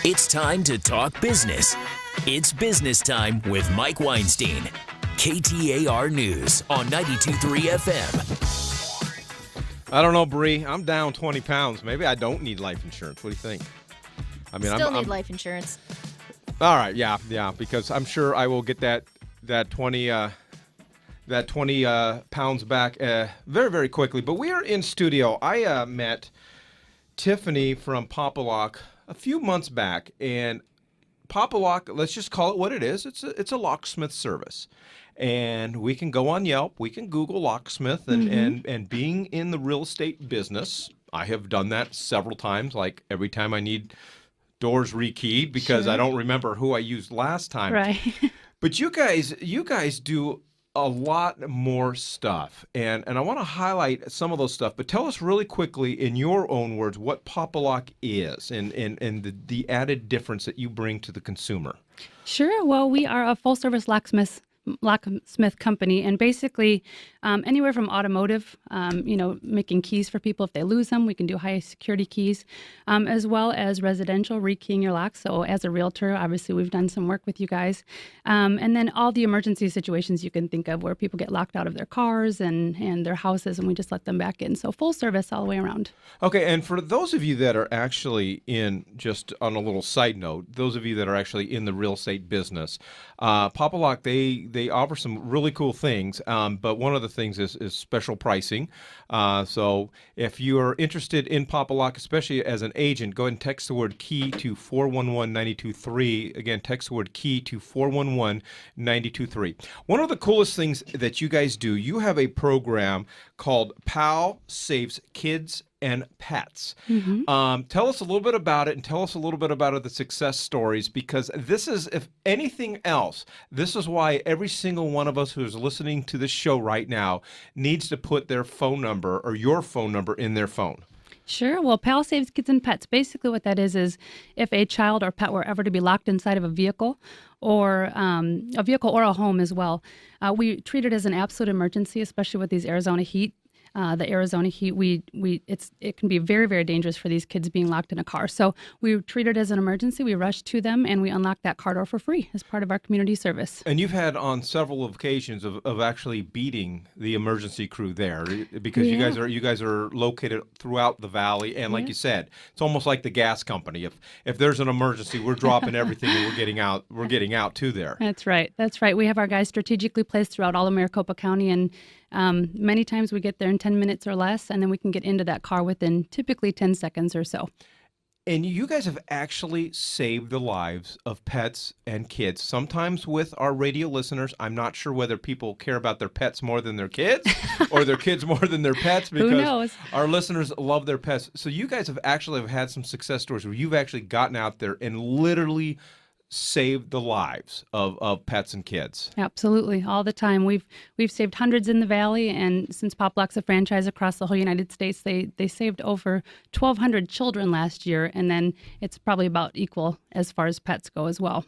It's time to talk business. It's business time with Mike Weinstein. KTAR News on 92.3 FM. I don't know, Bree. I'm down 20 pounds. Maybe I don't need life insurance. What do you think? I mean, Still I'm need life insurance. All right, yeah, because I'm sure I will get that 20 pounds back very, very quickly. But we are in studio. I met Tiffany from Papa Lock a few months back, and Papa Lock, let's just call it what it is. It's a locksmith service. And we can go on Yelp, we can Google locksmith, and being in the real estate business, I have done that several times, like every time I need doors rekeyed because I don't remember who I used last time. Right. But you guys do a lot more stuff, and I want to highlight some of those stuff, but tell us really quickly in your own words what Papa Lock is and the added difference that you bring to the consumer. Sure. Well, we are a full-service locksmith company, and basically anywhere from automotive, making keys for people if they lose them. We can do high security keys, as well as residential, rekeying your locks. So as a realtor, obviously we've done some work with you guys. And then all the emergency situations you can think of where people get locked out of their cars and their houses, and we just let them back in. So full service all the way around. Okay, and for those of you that are actually in, just on a little side note, those of you that are actually in the real estate business, Papa Lock, they offer some really cool things, but one of the things is special pricing. So if you are interested in Papa Lock, especially as an agent, go ahead and text the word KEY to 411-923. Again, text the word KEY to 411-923. One of the coolest things that you guys do, you have a program called PAL Saves Kids and Pets. Tell us a little bit about it, and tell us a little bit about the success stories, because this is, if anything else, this is why every single one of us who's listening to this show right now needs to put their phone number or your phone number in their phone. Sure. Well, PAL Saves Kids and Pets. Basically what that is if a child or pet were ever to be locked inside of a vehicle or a home as well, we treat it as an absolute emergency, especially with these Arizona heat. The Arizona heat, it can be very, very dangerous for these kids being locked in a car. So we treat it as an emergency. We rush to them and we unlock that car door for free as part of our community service. And you've had on several occasions of actually beating the emergency crew there, because you guys are located throughout the valley, and like you said, it's almost like the gas company. If there's an emergency, we're dropping everything and we're getting out to there. That's right. We have our guys strategically placed throughout all of Maricopa County, and many times we get there in 10 minutes or less, and then we can get into that car within typically 10 seconds or so. And you guys have actually saved the lives of pets and kids. Sometimes with our radio listeners, I'm not sure whether people care about their pets more than their kids or their kids more than their pets, because who knows? Our listeners love their pets. So you guys have had some success stories where you've actually gotten out there and literally saved the lives of pets and kids. Absolutely, all the time. We've saved hundreds in the valley, and since Pop Lock's a franchise across the whole United States, they saved over 1,200 children last year, and then it's probably about equal as far as pets go as well.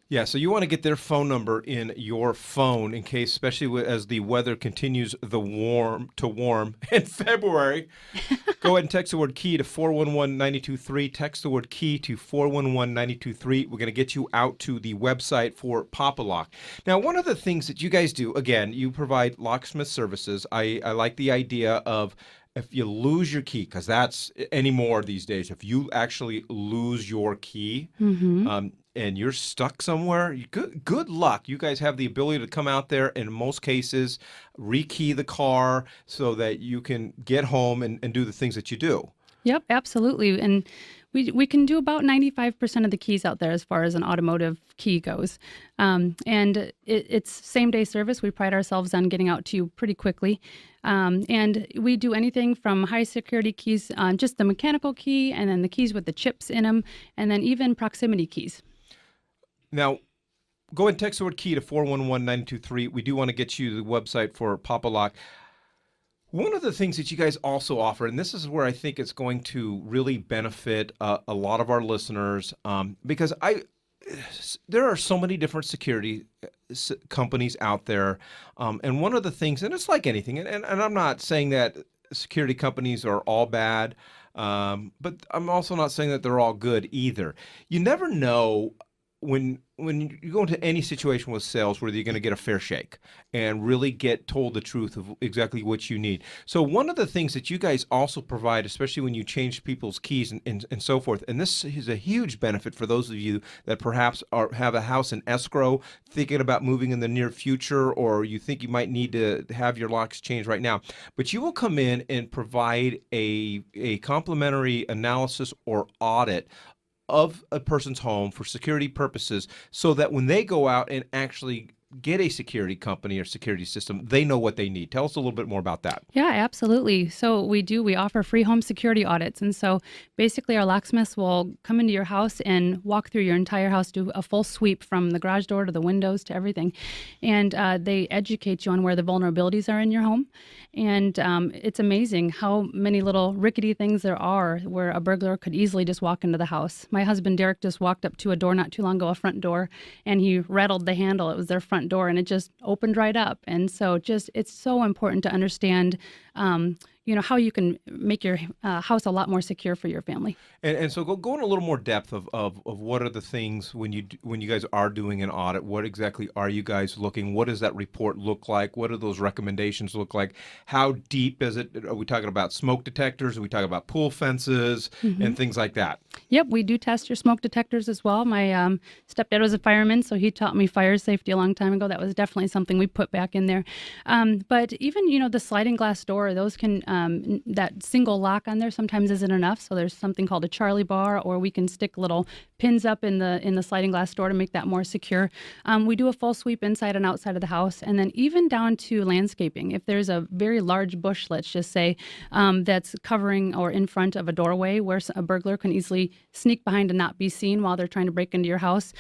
Yeah, so you want to get their phone number in your phone in case, especially as the weather continues warm in February. Go ahead and text the word KEY to 411-923. Text the word KEY to 411-923. We're going to get you out to the website for Papa Lock. Now, one of the things that you guys do, again, you provide locksmith services. I like the idea of, if you lose your key, because that's anymore these days, if you actually lose your key, and you're stuck somewhere, good luck. You guys have the ability to come out there, and in most cases, rekey the car so that you can get home and do the things that you do. Yep, absolutely. And we can do about 95% of the keys out there as far as an automotive key goes. And it's same-day service. We pride ourselves on getting out to you pretty quickly. And we do anything from high security keys, just the mechanical key, and then the keys with the chips in them, and then even proximity keys. Now, go ahead and text the word KEY to 411-923. We do want to get you to the website for Papa Lock. One of the things that you guys also offer, and this is where I think it's going to really benefit a lot of our listeners, because there are so many different security companies out there, and one of the things, and it's like anything, and I'm not saying that security companies are all bad, But I'm also not saying that they're all good either. You never know when you go into any situation with sales whether you're going to get a fair shake and really get told the truth of exactly what you need. So one of the things that you guys also provide, especially when you change people's keys and so forth, and this is a huge benefit for those of you that perhaps have a house in escrow, thinking about moving in the near future, or you think you might need to have your locks changed right now, but you will come in and provide a complimentary analysis or audit of a person's home for security purposes, so that when they go out and actually get a security company or security system, they know what they need. Tell us a little bit more about that. Yeah, absolutely. So we offer free home security audits. And so basically our locksmiths will come into your house and walk through your entire house, do a full sweep from the garage door to the windows to everything. And they educate you on where the vulnerabilities are in your home. And it's amazing how many little rickety things there are where a burglar could easily just walk into the house. My husband, Derek, just walked up to a door not too long ago, a front door, and he rattled the handle. It was their front door, and it just opened right up. And so it's so important to understand how you can make your house a lot more secure for your family. And so go in a little more depth of what are the things when you guys are doing an audit, what exactly are you guys looking? What does that report look like? What do those recommendations look like? How deep is it? Are we talking about smoke detectors? Are we talking about pool fences and things like that? Yep, we do test your smoke detectors as well. My stepdad was a fireman, so he taught me fire safety a long time ago. That was definitely something we put back in there. But even, the sliding glass door, those can, that single lock on there sometimes isn't enough. So there's something called a Charlie bar, or we can stick little pins up in the sliding glass door to make that more secure. We do a full sweep inside and outside of the house, and then even down to landscaping. If there's a very large bush, let's just say, that's covering or in front of a doorway where a burglar can easily sneak behind and not be seen while they're trying to break into your house.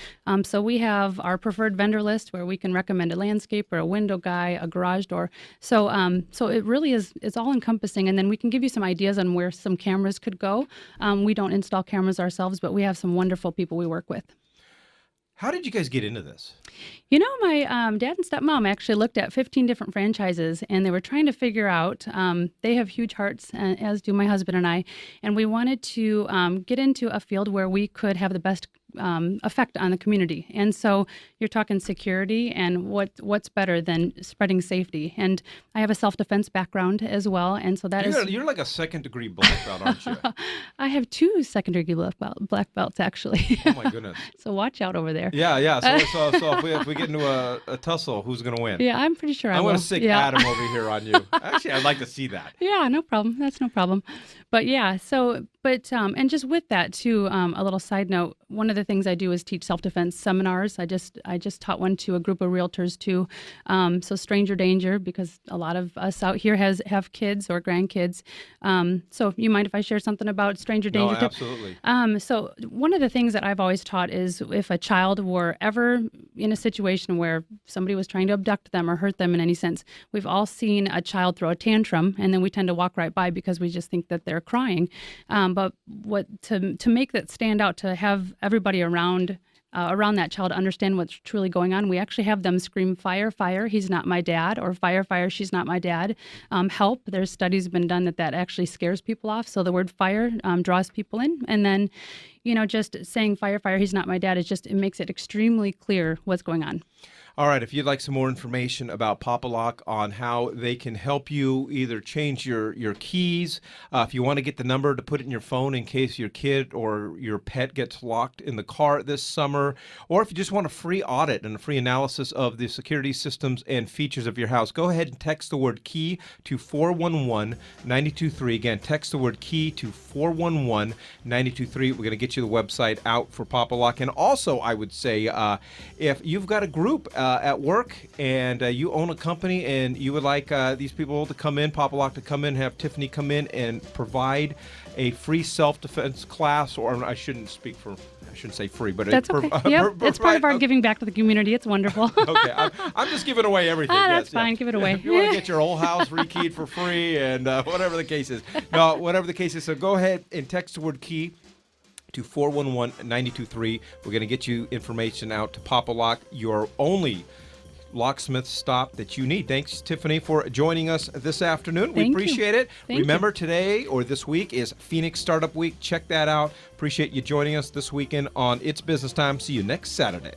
So we have our preferred vendor list where we can recommend a landscaper, a window guy, a garage door. So it really is, it's all encompassing. And then we can give you some ideas on where some cameras could go. We don't install cameras ourselves, but we have some wonderful people we work with. How did you guys get into this? My dad and stepmom actually looked at 15 different franchises, and they were trying to figure out, they have huge hearts, as do my husband and I, and we wanted to get into a field where we could have the best effect on the community. And so you're talking security, and what's better than spreading safety? And I have a self-defense background as well, and so you're like a second-degree black belt, aren't you? I have 2 second-degree black belts, actually. Oh, my goodness. So watch out over there. Yeah. So if we get into a tussle, who's going to win? Yeah, I'm pretty sure I will. want to sick Adam over here on you. Actually, I'd like to see that. Yeah, no problem. That's no problem. But yeah, and just with that too, a little side note, one of the things I do is teach self-defense seminars. I just taught one to a group of realtors too. So stranger danger, because a lot of us out here have kids or grandkids. So you mind if I share something about stranger danger? No, absolutely. So one of the things that I've always taught is if a child were ever in a situation where somebody was trying to abduct them or hurt them in any sense, we've all seen a child throw a tantrum, and then we tend to walk right by because we just think that they're crying. But to make that stand out, to have everybody around that child understand what's truly going on, we actually have them scream, "Fire, fire, he's not my dad," or "Fire, fire, she's not my dad. Help." There's studies have been done that actually scares people off. So the word fire draws people in. And then, just saying "Fire, fire, he's not my dad," it makes it extremely clear what's going on. All right, if you'd like some more information about Papa Lock on how they can help you either change your keys, if you want to get the number to put it in your phone in case your kid or your pet gets locked in the car this summer, or if you just want a free audit and a free analysis of the security systems and features of your house, go ahead and text the word KEY to 411-923. Again, text the word KEY to 411-923. We're going to get you the website out for Papa Lock. And also, I would say, if you've got a group at work and you own a company and you would like these people to come in, Papa Lock to come in, have Tiffany come in and provide a free self-defense class, or I shouldn't say free, but that's okay. It's part of our giving back to the community. It's wonderful. Okay, I'm just giving away everything. That's fine. Give it away. If you want to get your whole house rekeyed for free and whatever the case is. No, whatever the case is. So go ahead and text the word KEY to 411-923. We're going to get you information out to Papa Lock, your only locksmith stop that you need. Thanks, Tiffany, for joining us this afternoon. We Thank appreciate it. Thank you. Remember, today or this week is Phoenix Startup Week. Check that out. Appreciate you joining us this weekend on It's Business Time. See you next Saturday.